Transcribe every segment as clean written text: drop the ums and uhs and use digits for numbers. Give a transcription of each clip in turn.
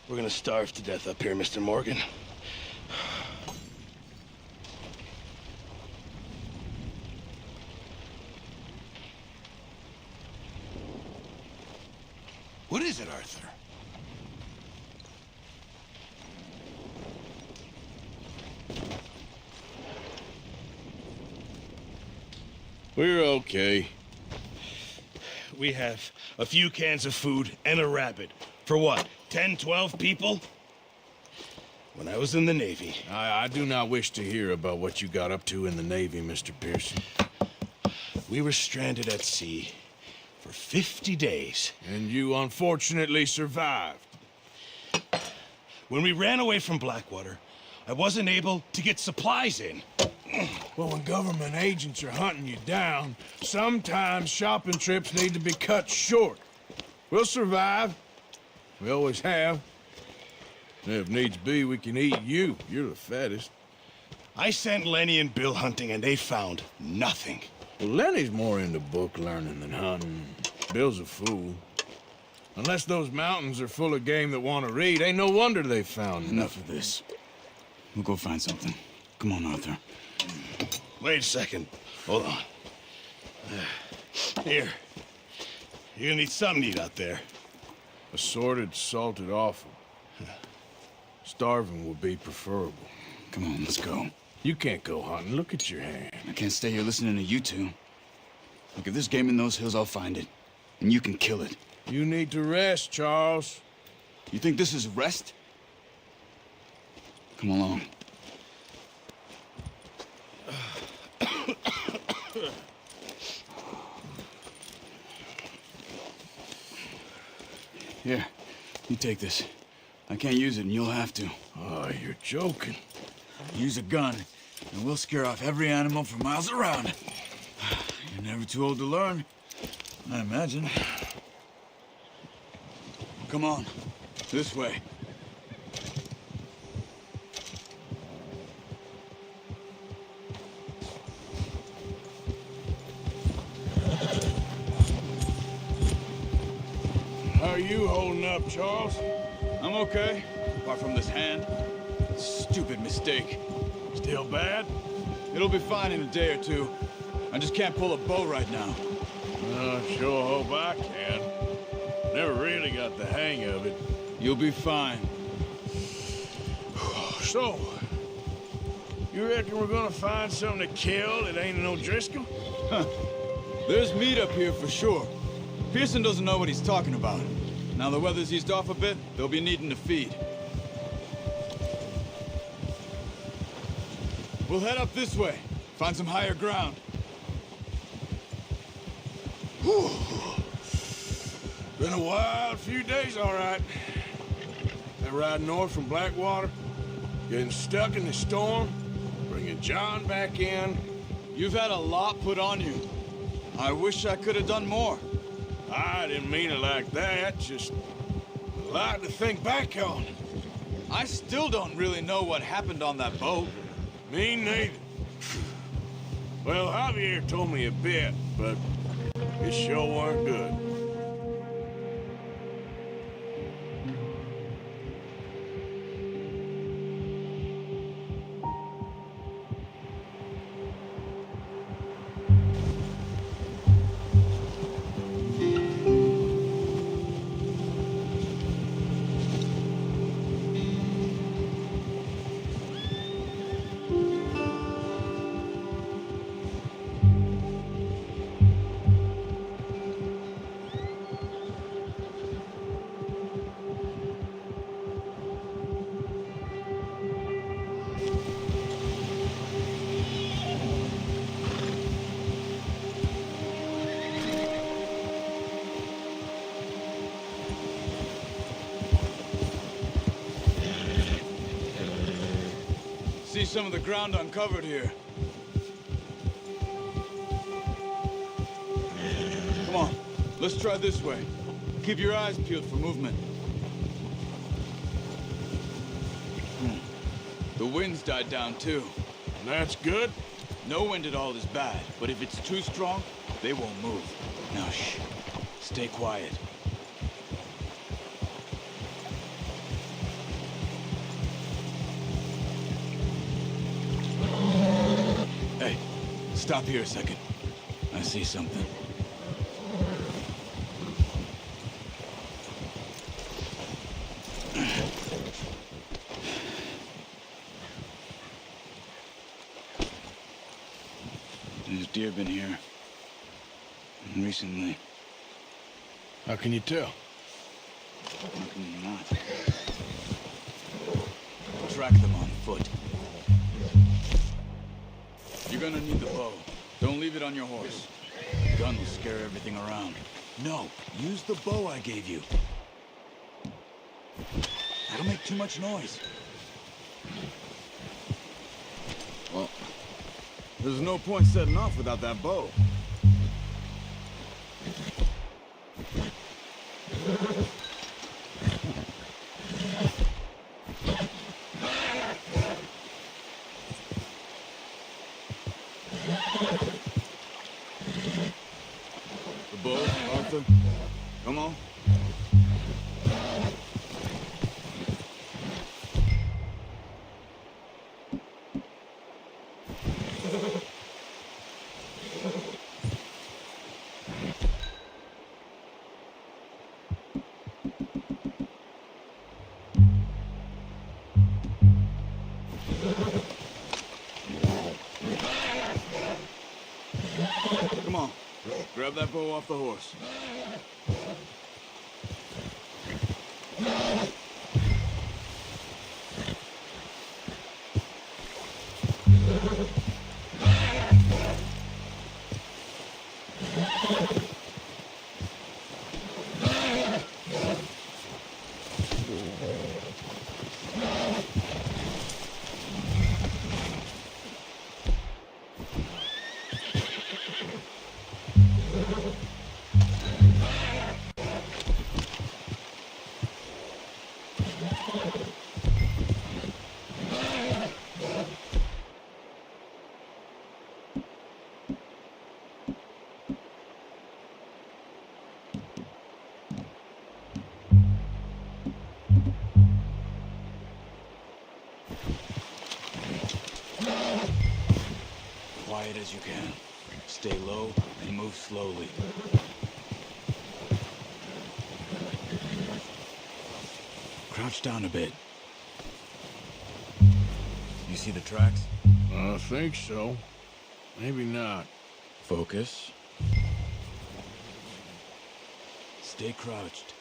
We're gonna starve to death up here, Mr. Morgan. What is it, Arthur? We're okay. We have a few cans of food and a rabbit. For what, 10, 12 people? When I was in the Navy... I do not wish to hear about what you got up to in the Navy, Mr. Pearson. We were stranded at sea for 50 days. And you unfortunately survived. When we ran away from Blackwater, I wasn't able to get supplies in. Well, when government agents are hunting you down, sometimes shopping trips need to be cut short. We'll survive. We always have. And if needs be, we can eat you. You're the fattest. I sent Lenny and Bill hunting, and they found nothing. Well, Lenny's more into book learning than hunting. Bill's a fool. Unless those mountains are full of game that want to read, ain't no wonder they found Enough of this. We'll go find something. Come on, Arthur. Wait a second. Hold on. Here. You're gonna need something to eat out there. Assorted, salted offal. Starving would be preferable. Come on, let's go. You can't go hunting. Look at your hand. I can't stay here listening to you two. Look, if there's game in those hills, I'll find it. And you can kill it. You need to rest, Charles. You think this is rest? Come along. Here, you take this. I can't use it, and you'll have to. Oh, you're joking. Use a gun, and we'll scare off every animal for miles around. You're never too old to learn. I imagine. Come on, this way. How are you holding up, Charles? I'm okay, apart from this hand. Stupid mistake. Still bad? It'll be fine in a day or two. I just can't pull a bow right now. Sure hope I can. Never really got the hang of it. You'll be fine. So, you reckon we're gonna find something to kill that ain't no Driscoll? There's meat up here for sure. Pearson doesn't know what he's talking about. Now the weather's eased off a bit, they'll be needing to feed. We'll head up this way. Find some higher ground. Whew. Been a wild few days, all right. That ride north from Blackwater, getting stuck in the storm, bringing John back in. You've had a lot put on you. I wish I could have done more. I didn't mean it like that, just a lot to think back on. I still don't really know what happened on that boat. Me neither. Well, Javier told me a bit, but it sure weren't good. See some of the ground uncovered here. Come on, let's try this way. Keep your eyes peeled for movement. The wind's died down too. That's good. No wind at all is bad, but if it's too strong, they won't move. Now shh, stay quiet. Hey, stop here a second. I see something. There's deer been here. Recently. How can you tell? How can you not? Track them on foot. You're gonna need the bow. Don't leave it on your horse. The gun will scare everything around. No, use the bow I gave you. That'll make too much noise. Well, there's no point setting off without that bow. The bow, Arthur. Come on. Come on. Grab that bow off the horse. as you can. Stay low and move slowly. Crouch down a bit. You see the tracks? I think so. Maybe not. Focus. Stay crouched.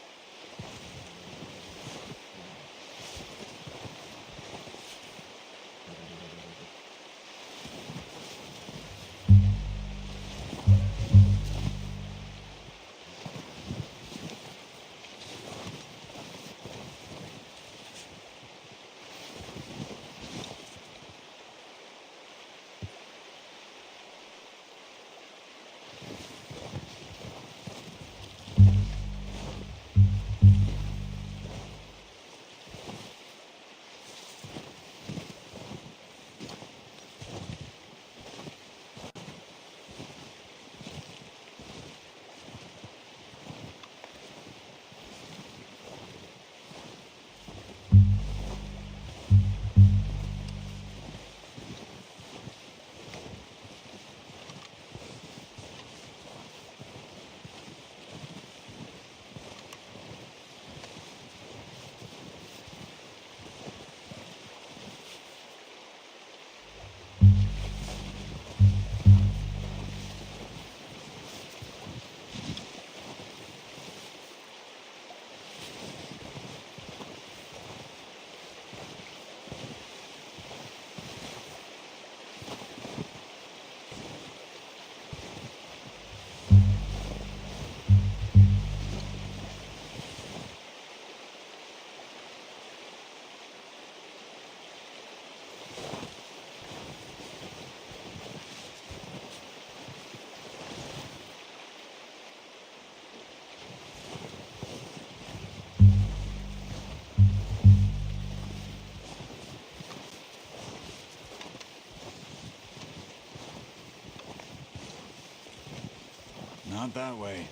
Not that way.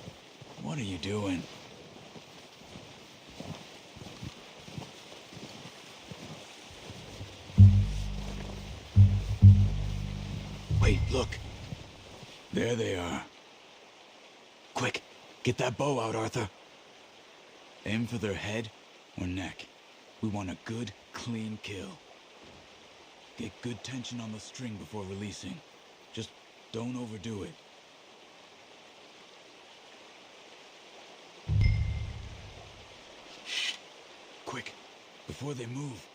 What are you doing? Wait, look. There they are. Quick, get that bow out, Arthur. Aim for their head or neck. We want a good, clean kill. Get good tension on the string before releasing. Just don't overdo it. Quick, before they move.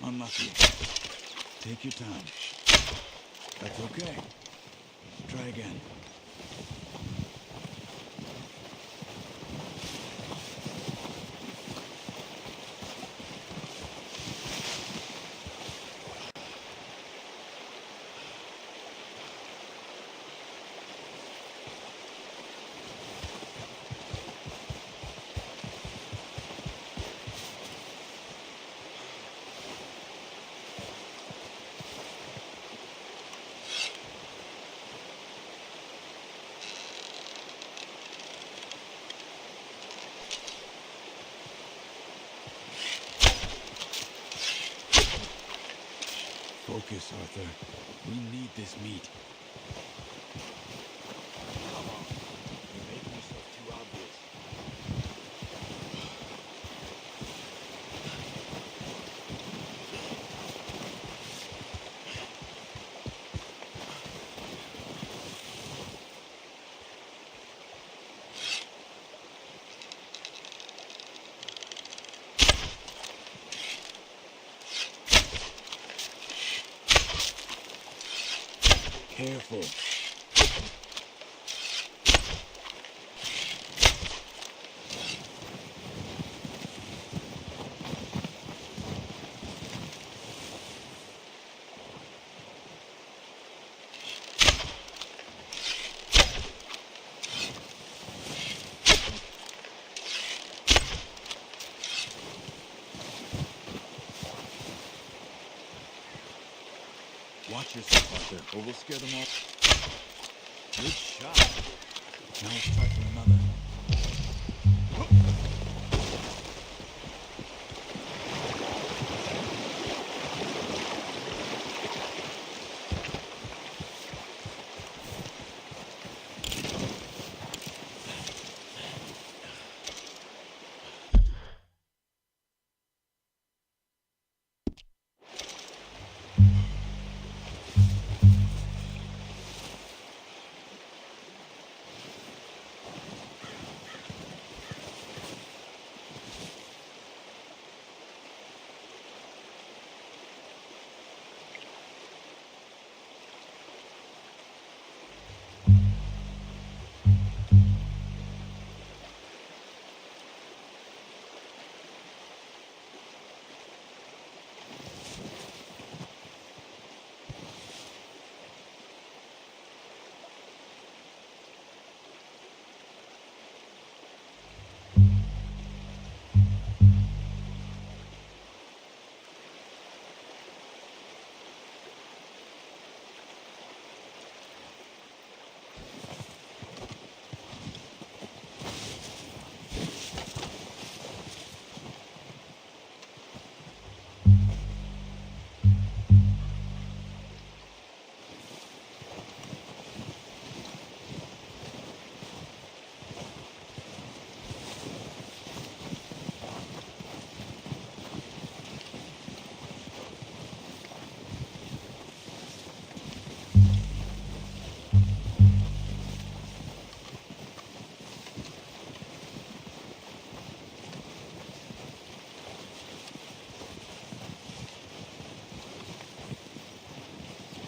Unlucky. Take your time. That's okay. Try again. Focus, Arthur. We need this meat. Come on. You're making yourself too obvious. Careful. Watch yourself, Arthur, or we'll scare them all. Good shot. Now let's try for another.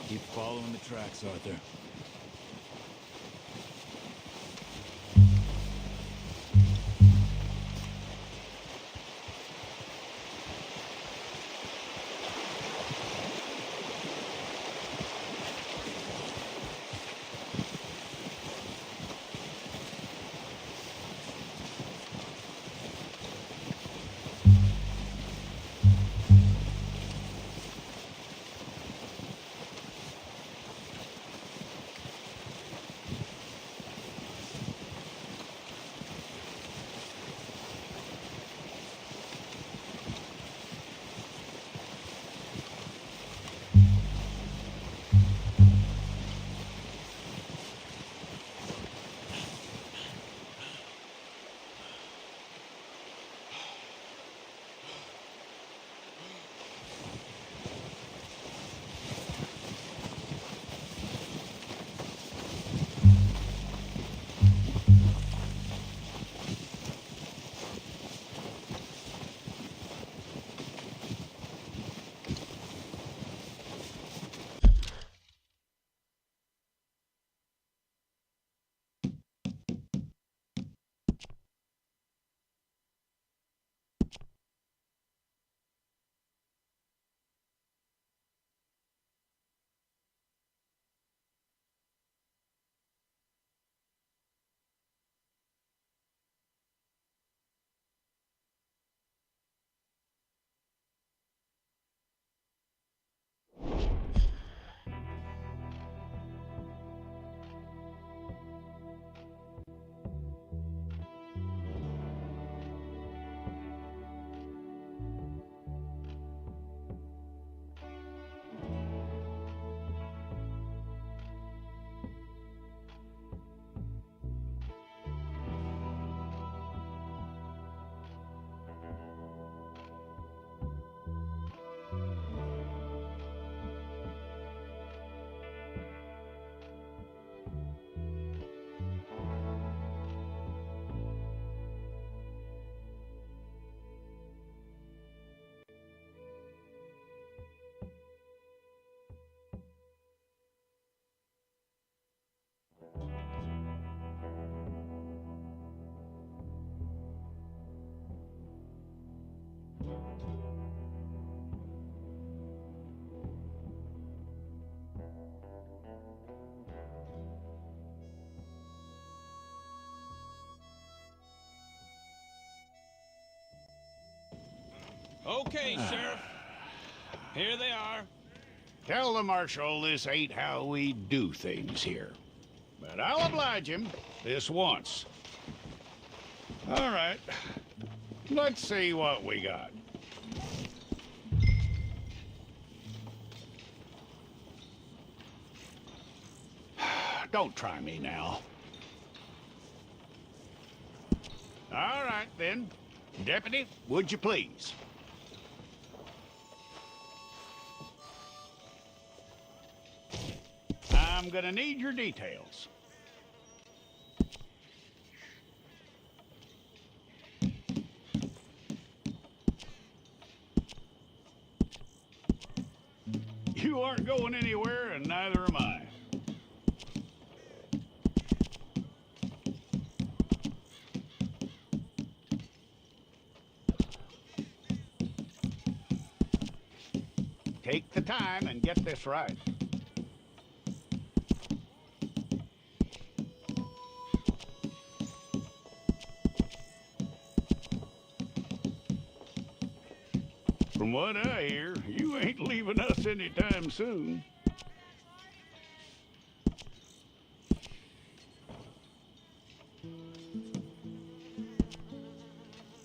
Keep following the tracks, Arthur. Okay, Sheriff. Here they are. Tell the Marshal this ain't how we do things here. But I'll oblige him this once. All right. Let's see what we got. Don't try me now. All right, then. Deputy, would you please? I'm gonna need your details. You aren't going anywhere, and neither am I. Take the time and get this right. From what I hear, you ain't leaving us anytime soon.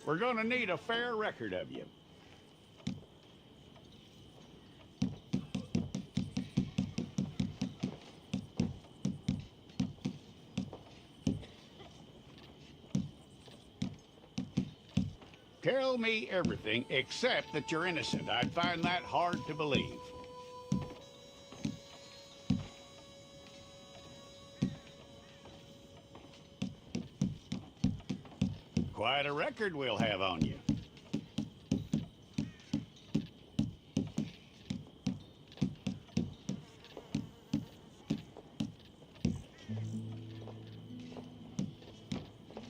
We're gonna need a fair record of you. Tell me everything except that you're innocent. I'd find that hard to believe. Quite a record we'll have on you.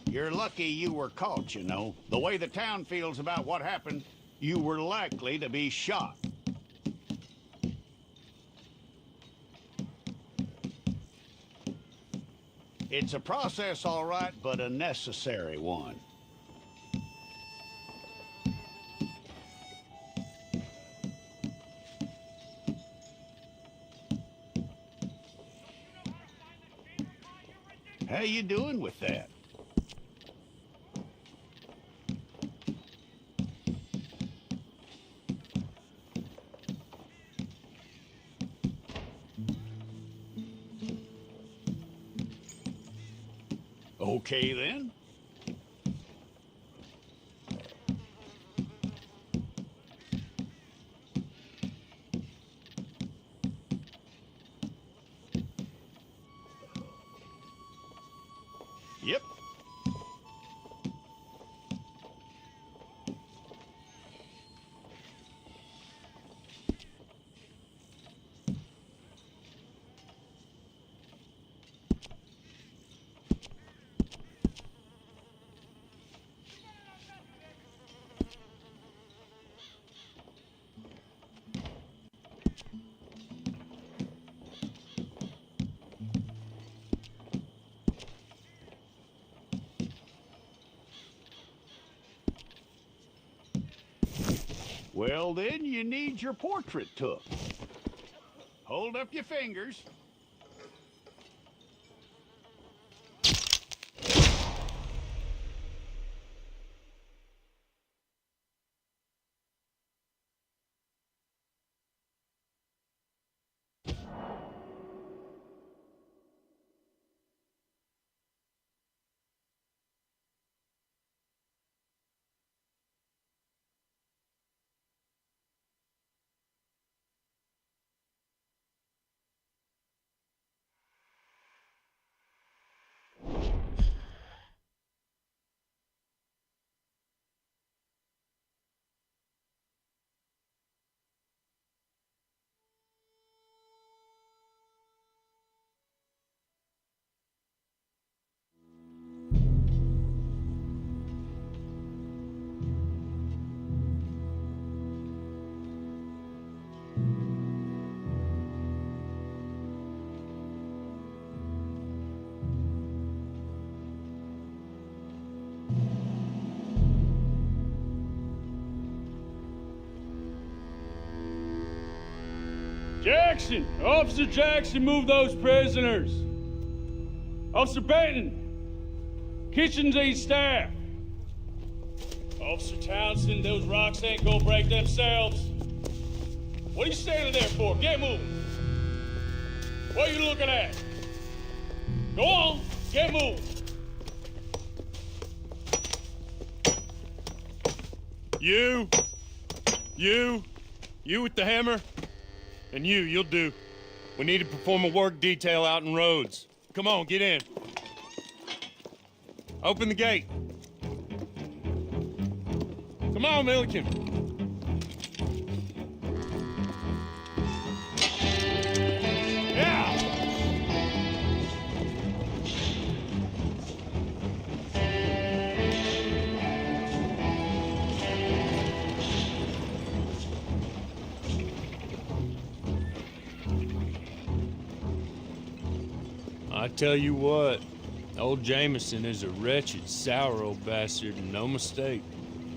You're lucky you were caught, you know. The way the town feels about what happened, you were likely to be shot. It's a process, all right, but a necessary one. How you doing with that? Okay, then. Yep. Well, then you need your portrait took. Hold up your fingers. Jackson! Officer Jackson, move those prisoners! Officer Benton! Kitchens aid staff! Officer Townsend, those rocks ain't gonna break themselves. What are you standing there for? Get moving! What are you looking at? Go on, get moving! You with the hammer? And you'll do. We need to perform a work detail out in Rhodes. Come on, get in. Open the gate. Come on, Milliken. Yeah! I tell you what, old Jameson is a wretched, sour old bastard, and no mistake.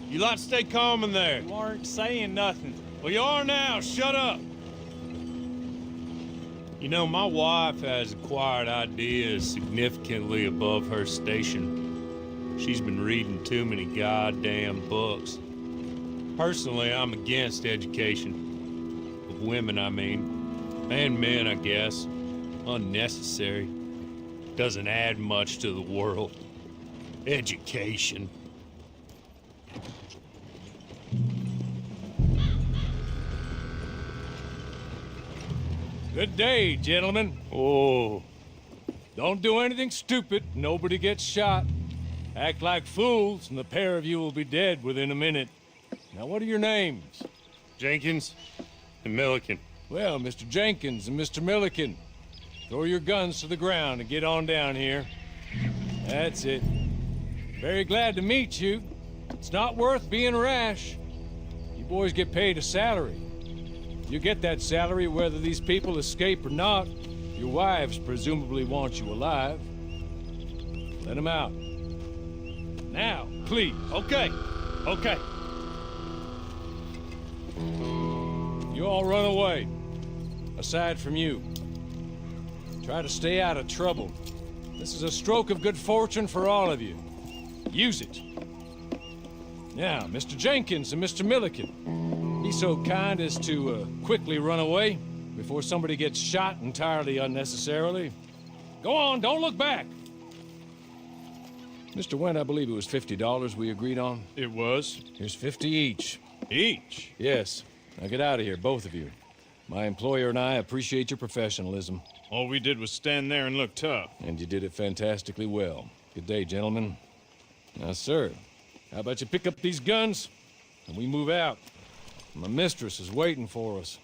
You lot stay calm in there. You aren't saying nothing. Well, you are now. Shut up. You know, my wife has acquired ideas significantly above her station. She's been reading too many goddamn books. Personally, I'm against education. Of women, I mean. And men, I guess. Unnecessary. Doesn't add much to the world. Education. Good day, gentlemen. Oh, Don't do anything stupid. Nobody gets shot. Act like fools, and the pair of you will be dead within a minute. Now, what are your names? Jenkins and Milliken. Well, Mr. Jenkins and Mr. Milliken, throw your guns to the ground and get on down here. That's it. Very glad to meet you. It's not worth being rash. You boys get paid a salary. You get that salary whether these people escape or not. Your wives presumably want you alive. Let them out. Now, please. Okay. You all run away. Aside from you. Try to stay out of trouble. This is a stroke of good fortune for all of you. Use it. Now, Mr. Jenkins and Mr. Milliken, be so kind as to quickly run away before somebody gets shot entirely unnecessarily. Go on, don't look back. Mr. Wendt, I believe it was $50 we agreed on. It was. Here's 50 each. Each? Yes. Now get out of here, both of you. My employer and I appreciate your professionalism. All we did was stand there and look tough. And you did it fantastically well. Good day, gentlemen. Now, sir, how about you pick up these guns and we move out? My mistress is waiting for us.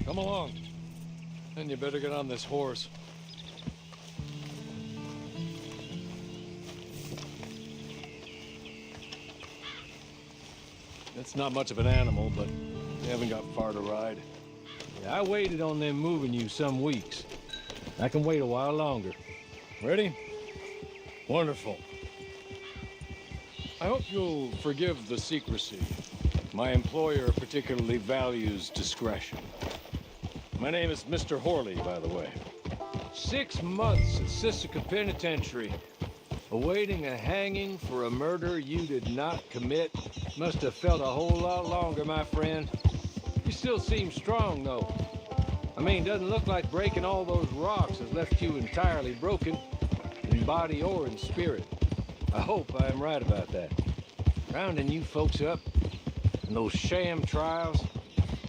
Come along. And you better get on this horse. It's not much of an animal, but they haven't got far to ride. Yeah, I waited on them moving you some weeks. I can wait a while longer. Ready? Wonderful. I hope you'll forgive the secrecy. My employer particularly values discretion. My name is Mr. Horley, by the way. 6 months at Sisika Penitentiary, awaiting a hanging for a murder you did not commit. Must have felt a whole lot longer, my friend. You still seem strong, though. I mean, doesn't look like breaking all those rocks has left you entirely broken, in body or in spirit. I hope I am right about that. Rounding you folks up, and those sham trials,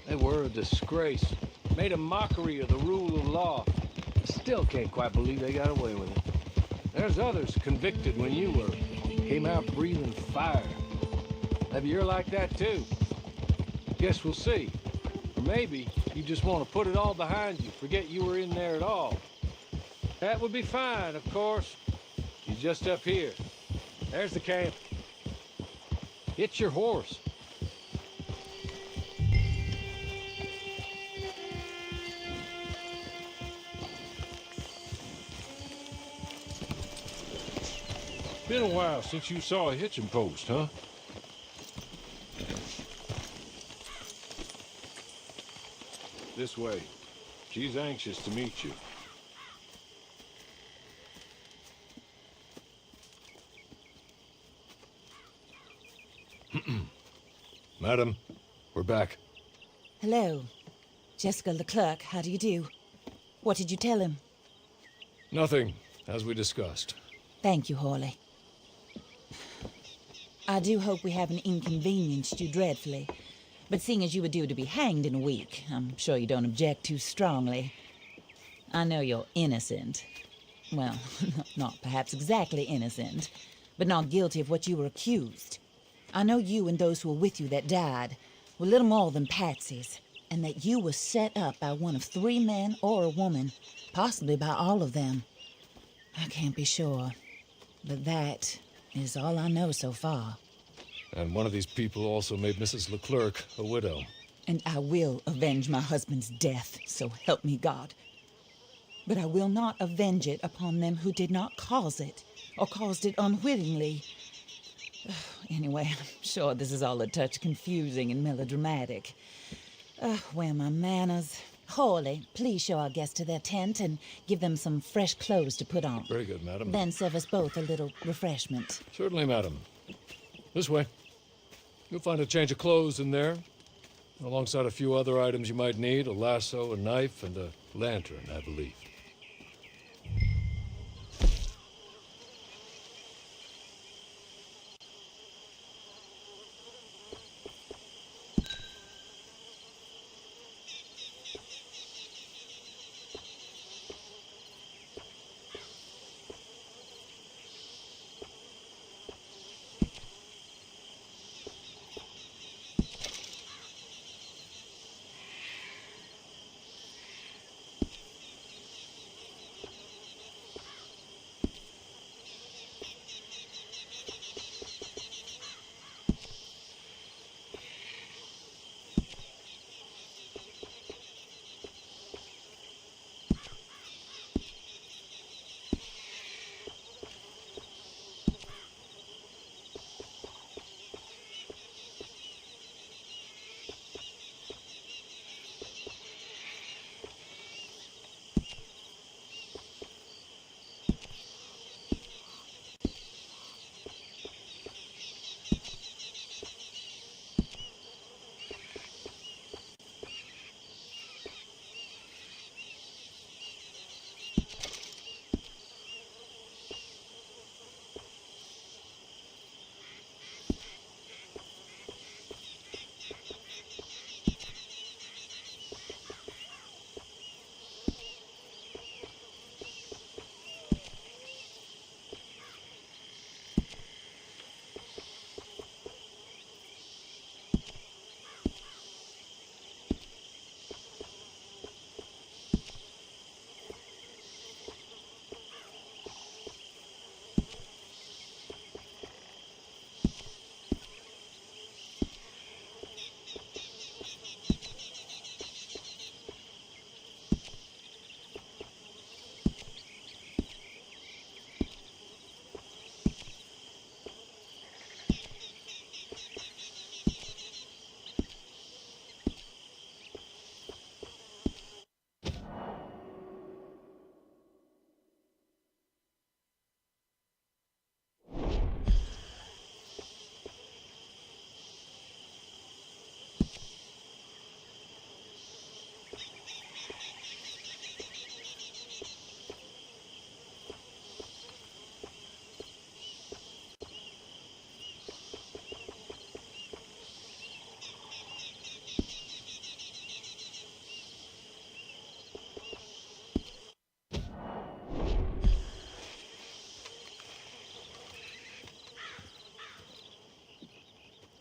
they were a disgrace. Made a mockery of the rule of law. I still can't quite believe they got away with it. There's others convicted when you were. Came out breathing fire. Maybe you're like that too. Guess we'll see. Or maybe you just want to put it all behind you, forget you were in there at all. That would be fine, of course. You're just up here. There's the camp. Hit your horse. Been a while since you saw a hitching post, huh? This way. She's anxious to meet you. Madam, we're back. Hello. Jessica Leclerc, how do you do? What did you tell him? Nothing, as we discussed. Thank you, Hawley. I do hope we haven't inconvenienced you dreadfully. But seeing as you were due to be hanged in a week, I'm sure you don't object too strongly. I know you're innocent. Well, not perhaps exactly innocent, but not guilty of what you were accused. I know you and those who were with you that died were little more than patsies, and that you were set up by one of 3 men or a woman, possibly by all of them. I can't be sure, but that is all I know so far. And one of these people also made Mrs. Leclerc a widow. And I will avenge my husband's death, so help me God. But I will not avenge it upon them who did not cause it, or caused it unwittingly. Anyway, I'm sure this is all a touch confusing and melodramatic. Where are my manners? Hawley, please show our guests to their tent and give them some fresh clothes to put on. Very good, madam. Then serve us both a little refreshment. Certainly, madam. This way. You'll find a change of clothes in there, alongside a few other items you might need, a lasso, a knife, and a lantern, I believe.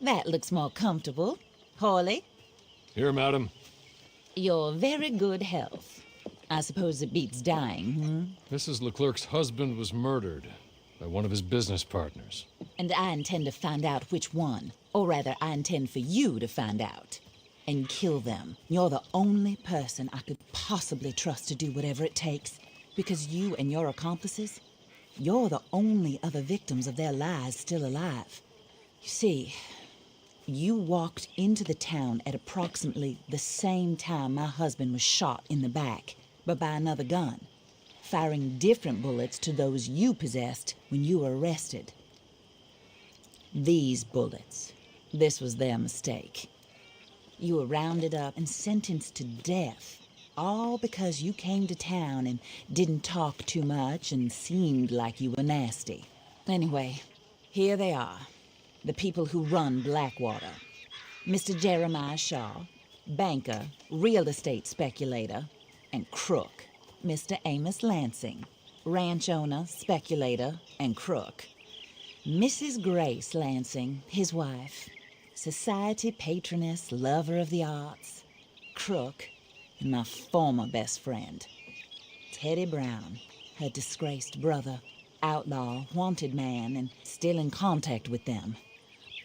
That looks more comfortable. Hawley, Here, madam. your very good health. I suppose it beats dying, Mrs. Leclerc's husband was murdered by one of his business partners. And I intend to find out which one. Or rather, I intend for you to find out. And kill them. You're the only person I could possibly trust to do whatever it takes. Because you and your accomplices, you're the only other victims of their lies still alive. You see, You walked into the town at approximately the same time my husband was shot in the back, but by another gun, firing different bullets to those you possessed when you were arrested. These bullets. This was their mistake. You were rounded up and sentenced to death, all because you came to town and didn't talk too much and seemed like you were nasty. Anyway, here they are, the people who run Blackwater. Mr. Jeremiah Shaw, banker, real estate speculator, and crook. Mr. Amos Lansing, ranch owner, speculator, and crook. Mrs. Grace Lansing, his wife, society patroness, lover of the arts, crook, and my former best friend, Teddy Brown, her disgraced brother, outlaw, wanted man, and still in contact with them.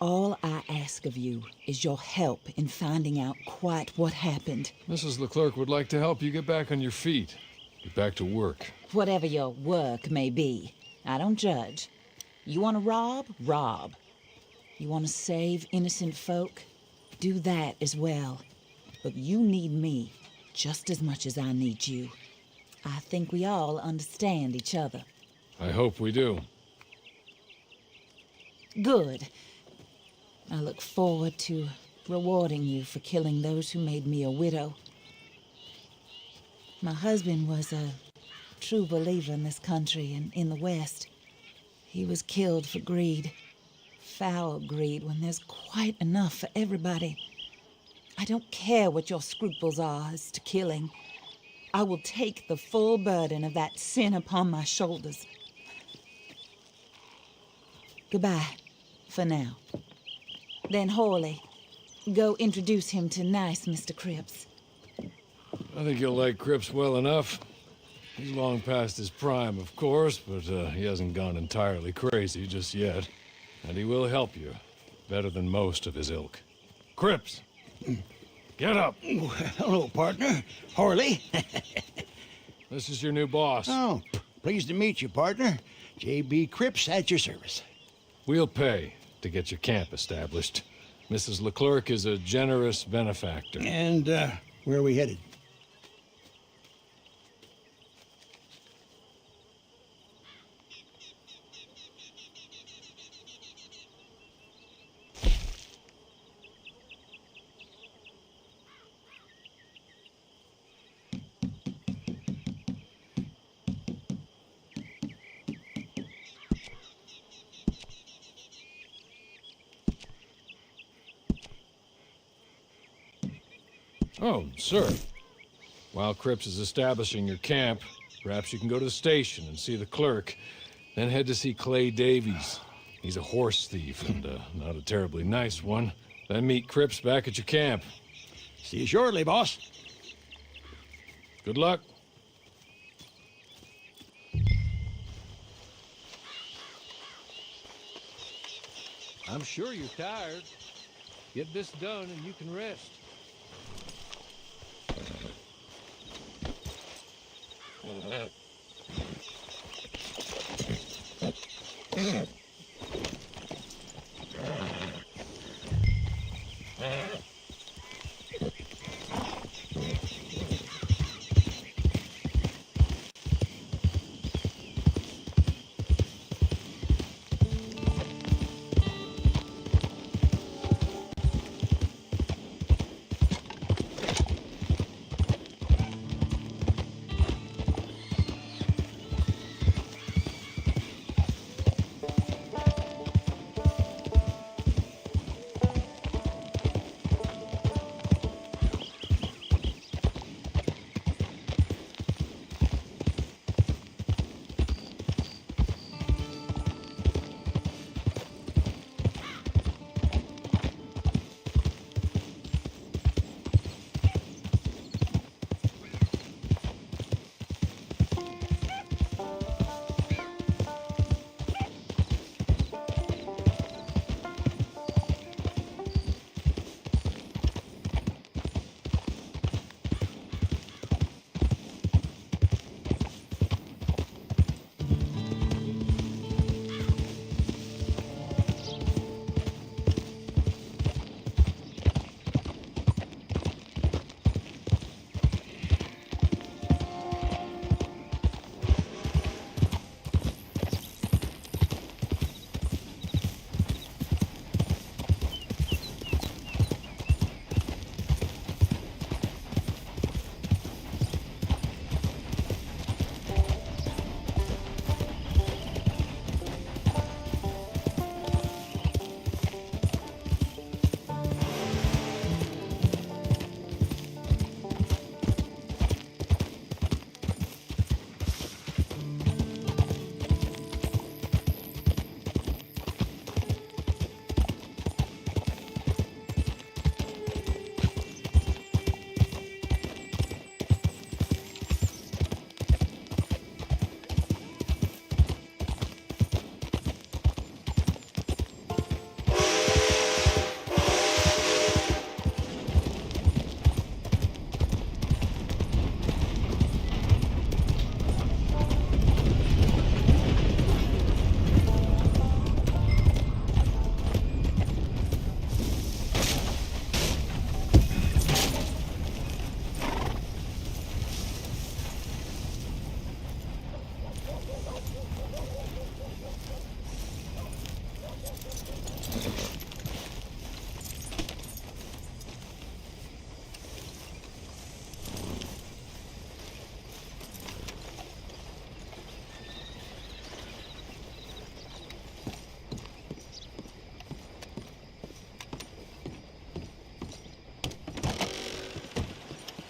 All I ask of you is your help in finding out quite what happened. Mrs. Leclerc would like to help you get back on your feet. Get back to work. Whatever your work may be, I don't judge. You want to rob? Rob. You want to save innocent folk? Do that as well. But you need me just as much as I need you. I think we all understand each other. I hope we do. Good. I look forward to rewarding you for killing those who made me a widow. My husband was a true believer in this country and in the West. He was killed for greed. Foul greed when there's quite enough for everybody. I don't care what your scruples are as to killing. I will take the full burden of that sin upon my shoulders. Goodbye, for now. Then Horley, go introduce him to nice Mr. Cripps. I think you'll like Cripps well enough. He's long past his prime, of course, but he hasn't gone entirely crazy just yet. And he will help you, better than most of his ilk. Cripps! Get up! Hello, partner. Horley. This is your new boss. Oh, pleased to meet you, partner. J.B. Cripps at your service. We'll pay to get your camp established. Mrs. Leclerc is a generous benefactor. And, where are we headed? Oh, sir. While Cripps is establishing your camp, perhaps you can go to the station and see the clerk, then head to see Clay Davies. He's a horse thief, and not a terribly nice one. Then meet Cripps back at your camp. See you shortly, boss. Good luck. I'm sure you're tired. Get this done and you can rest.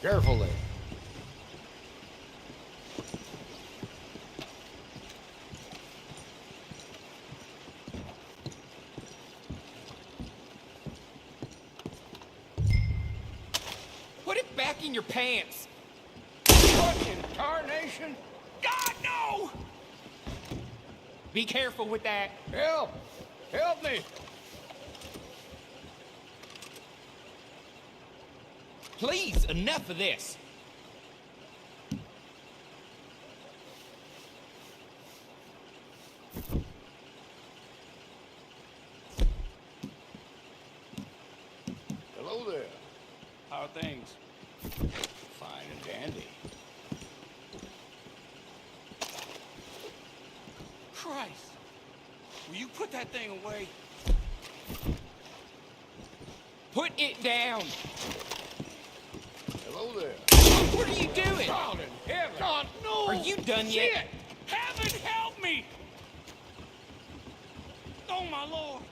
Careful there. Put it back in your pants. Fucking tarnation! God, no! Be careful with that. Help! Help me! Please, enough of this. Hello there. How are things? Fine and dandy. Christ. Will you put that thing away? Put it down. Hello there. What are you doing? God in heaven! God, no! Are you done yet? Shit! Heaven help me! Oh, my Lord.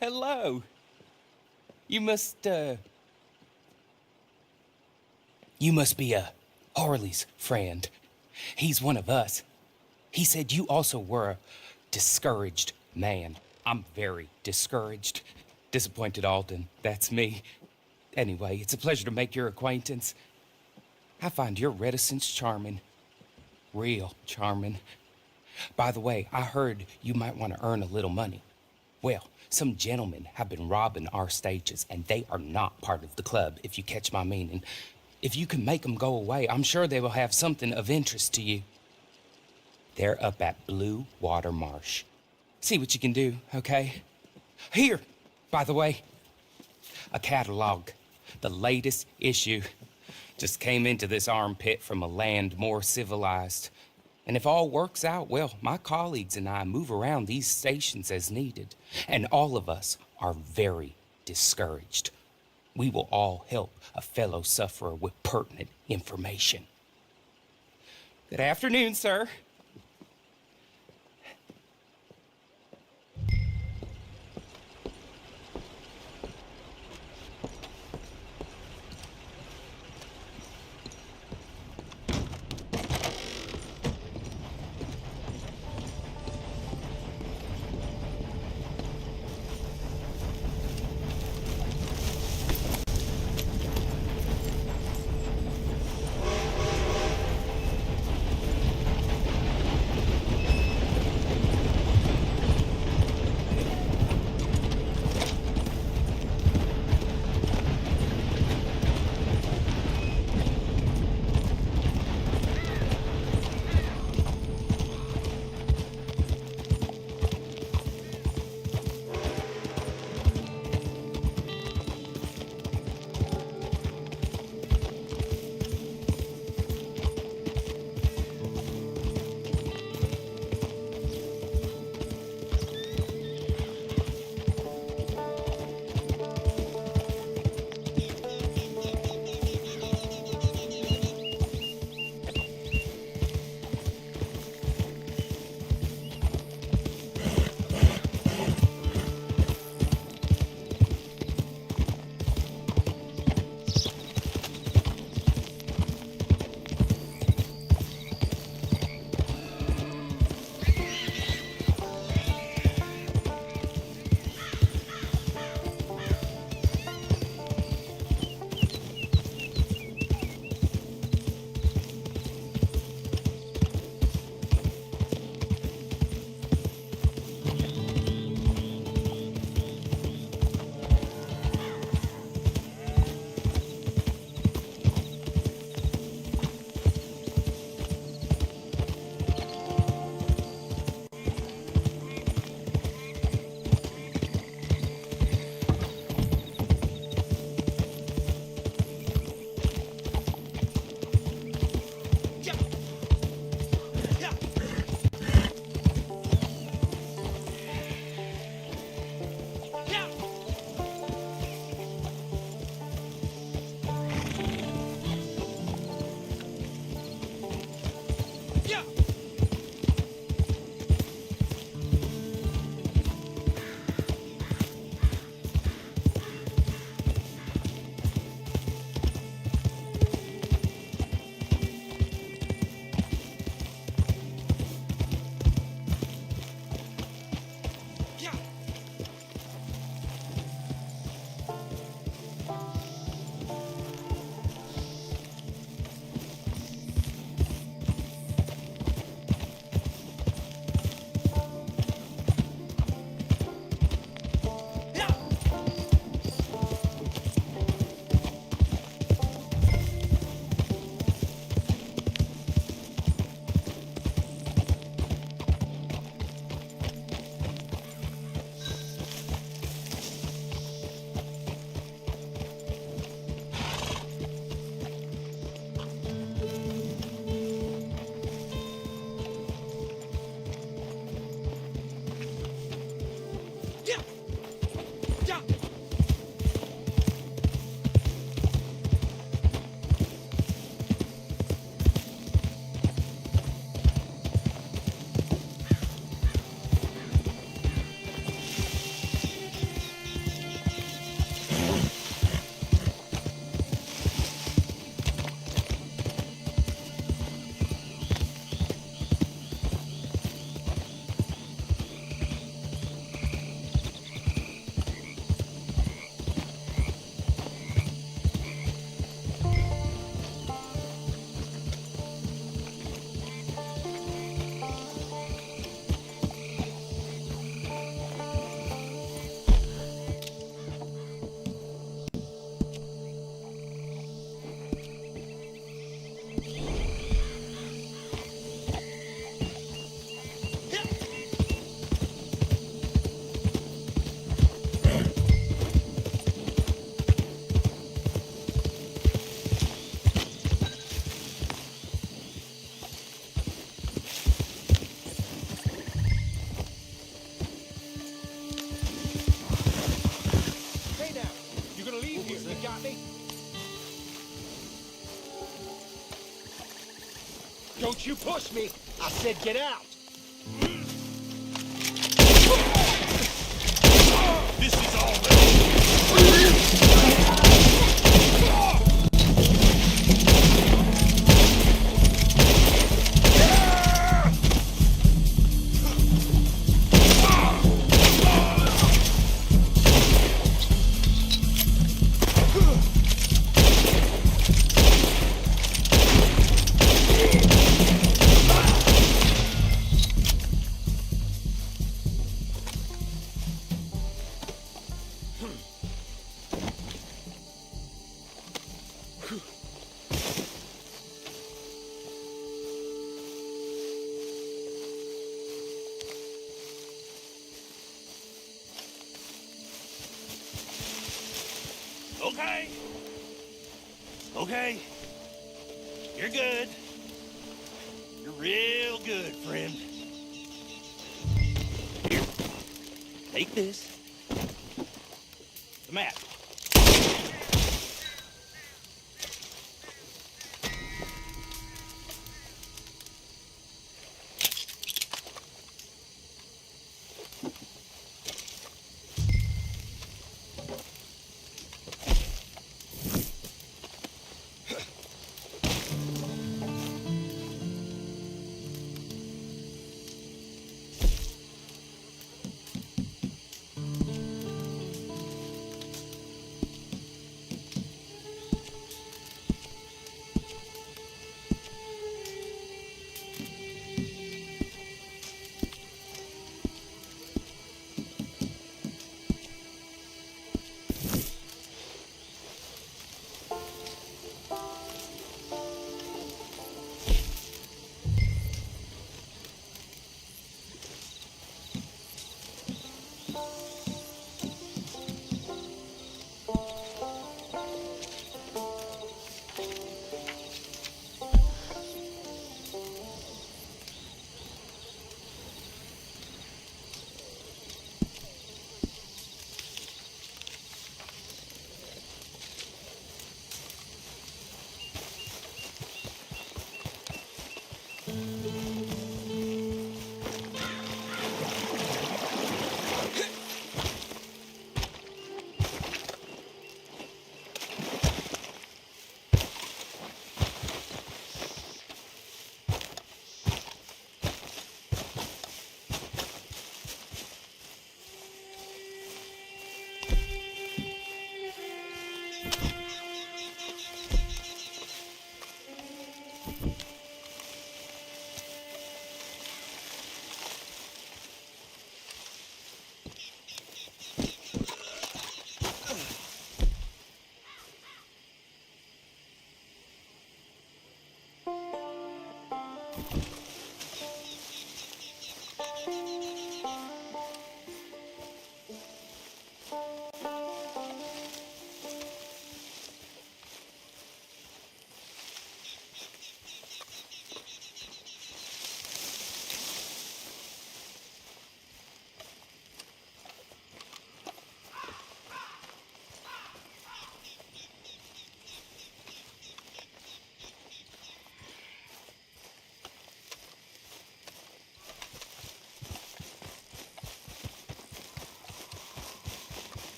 Hello. You must be Harley's friend. He's one of us. He said you also were a discouraged man. I'm very discouraged. Disappointed Alden, that's me. Anyway, it's a pleasure to make your acquaintance. I find your reticence charming. Real charming. By the way, I heard you might want to earn a little money. Well, some gentlemen have been robbing our stages, and they are not part of the club, if you catch my meaning. If you can make them go away, I'm sure they will have something of interest to you. They're up at Blue Water Marsh. See what you can do, okay? Here, by the way, a catalog. The latest issue. Just came into this armpit from a land more civilized. And if all works out, well, my colleagues and I move around these stations as needed. And all of us are very discouraged. We will all help a fellow sufferer with pertinent information. Good afternoon, sir. Don't you push me! I said get out! This is all Okay. Okay. You're good. You're real good, friend. Here. Take this. The map.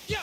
Yeah!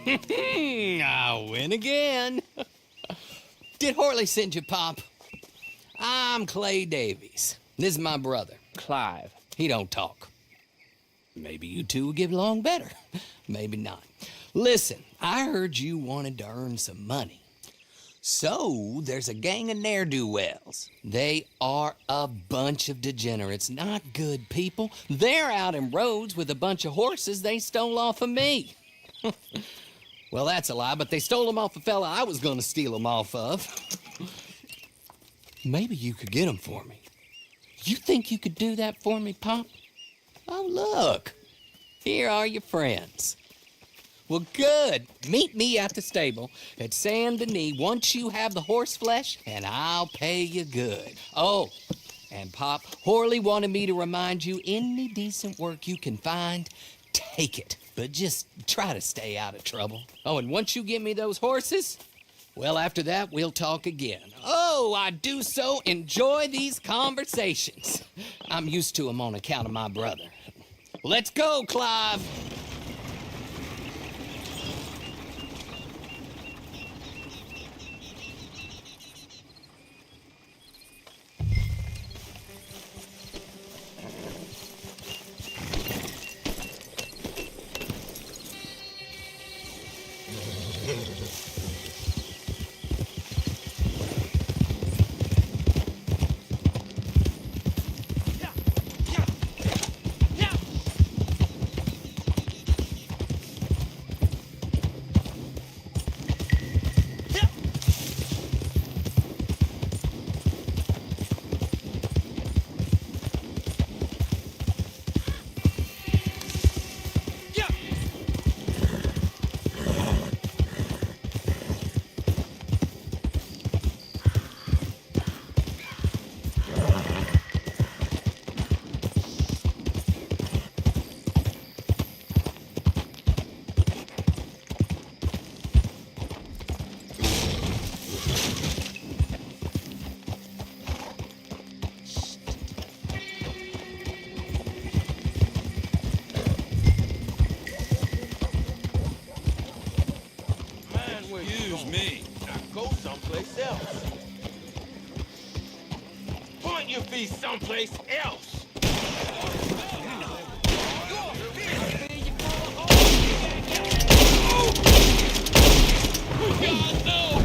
I win again. Did Horley send you, Pop? I'm Clay Davies. This is my brother, Clive. He don't talk. Maybe you two will get along better. Maybe not. Listen, I heard you wanted to earn some money. So, there's a gang of ne'er-do-wells. They are a bunch of degenerates, not good people. They're out in roads with a bunch of horses they stole off of me. Well, that's a lie, but they stole them off a fella I was gonna steal them off of. Maybe you could get them for me. You think you could do that for me, Pop? Oh, look. Here are your friends. Well, good. Meet me at the stable at Saint Denis once you have the horse flesh, and I'll pay you good. Oh, and Pop, Horley wanted me to remind you, any decent work you can find, take it. But just try to stay out of trouble. Oh, and once you give me those horses, well, after that, we'll talk again. Oh, I do so enjoy these conversations. I'm used to them on account of my brother. Let's go, Clive. Excuse me. Now go someplace else. Point your feet someplace else. God, no!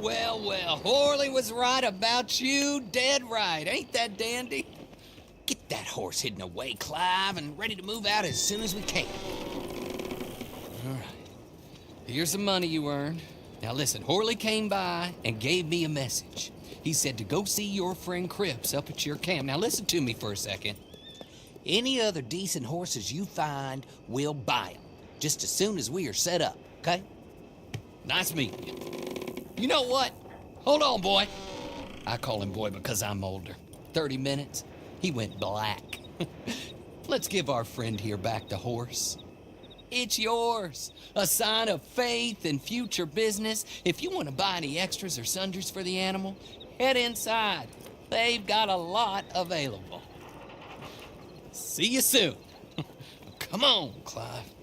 well, well. Horley was right about you, dead right. Ain't that dandy? Get that horse hidden away, Clive, and ready to move out as soon as we can. All right. Here's the money you earned. Now listen, Horley came by and gave me a message. He said to go see your friend Cripps up at your camp. Now listen to me for a second. Any other decent horses you find, we'll buy them. Just as soon as we are set up, okay? Nice meeting you. You know what? Hold on, boy. I call him boy because I'm older. 30 minutes, he went black. Let's give our friend here back the horse. It's yours. A sign of faith and future business. If you want to buy any extras or sundries for the animal, head inside. They've got a lot available. See you soon. Come on, Clive.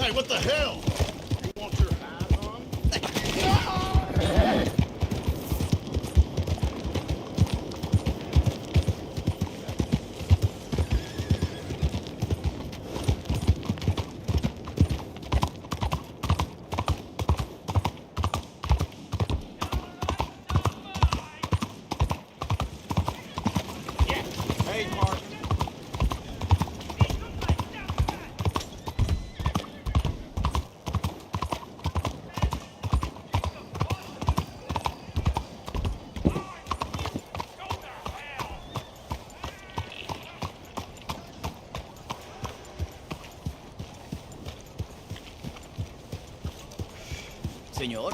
Hey, what the hell? You want your hat on? Hey, Mark. Senor?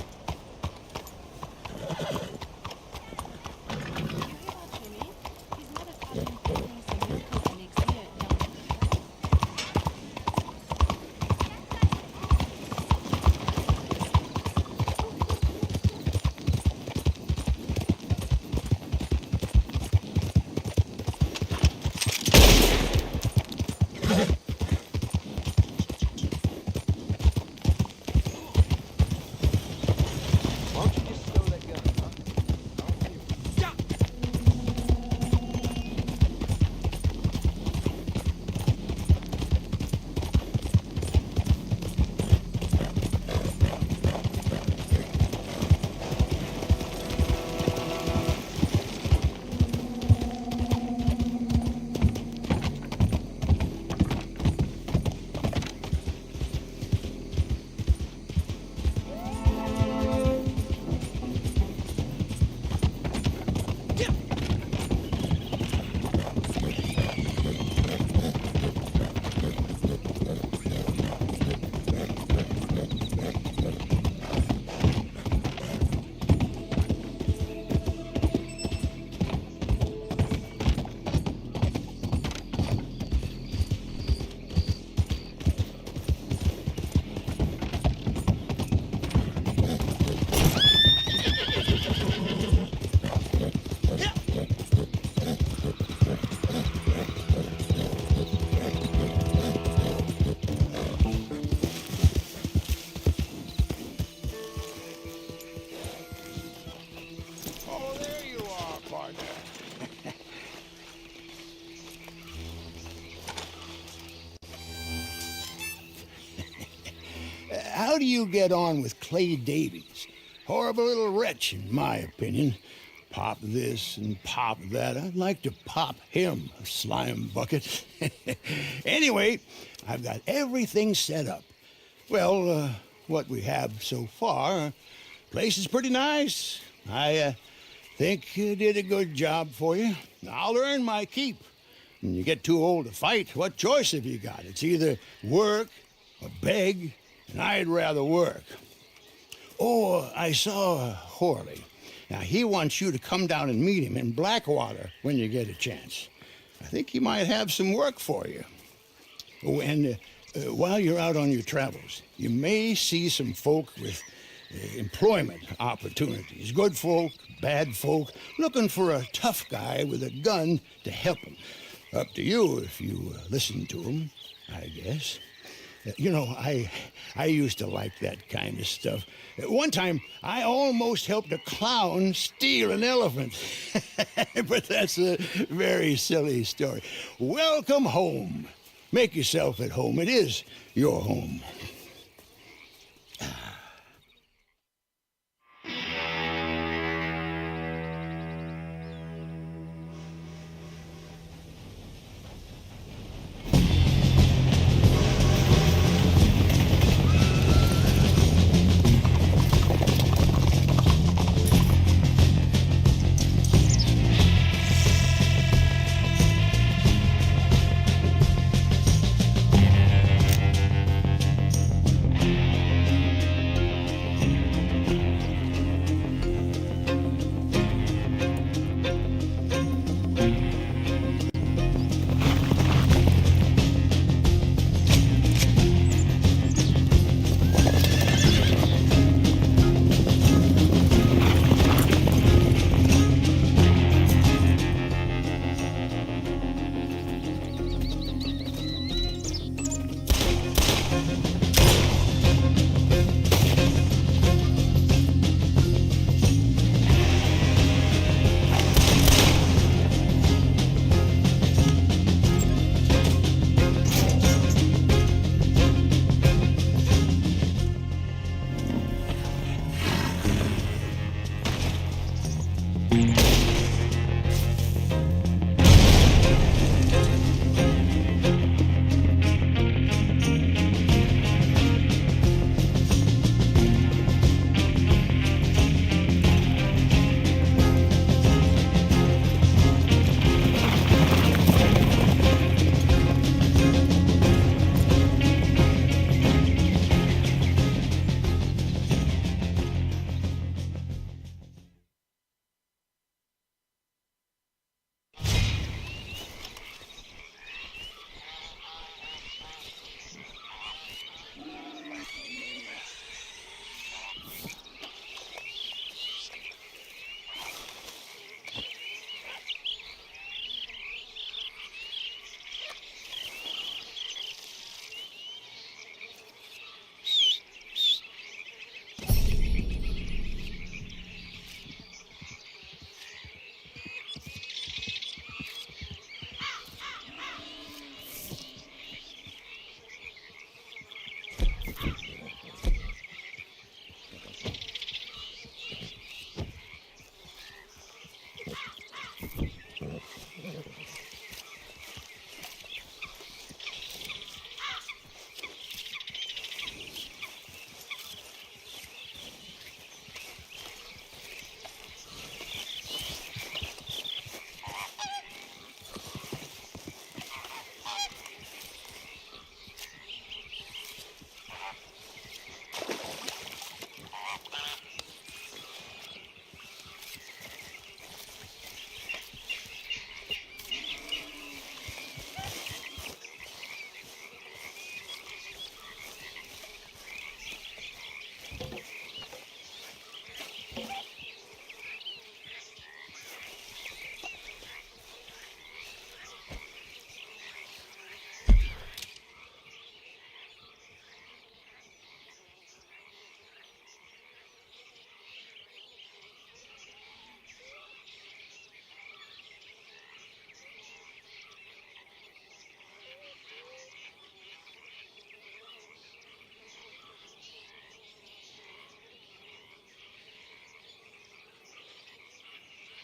Oh, there you are, partner. How do you get on with Clay Davies? Horrible little wretch, in my opinion. Pop this and pop that. I'd like to pop him, a slime bucket. Anyway, I've got everything set up. Well, what we have so far, place is pretty nice. I think you did a good job for you. I'll earn my keep. When you get too old to fight, what choice have you got? It's either work or beg, and I'd rather work. Oh, I saw Horley. Now, he wants you to come down and meet him in Blackwater when you get a chance. I think he might have some work for you. Oh, and while you're out on your travels, you may see some folk with employment opportunities. Good folk, bad folk, looking for a tough guy with a gun to help them. Up to you if you listen to them, I guess. You know, I used to like that kind of stuff. One time, I almost helped a clown steal an elephant. But that's a very silly story. Welcome home. Make yourself at home. It is your home.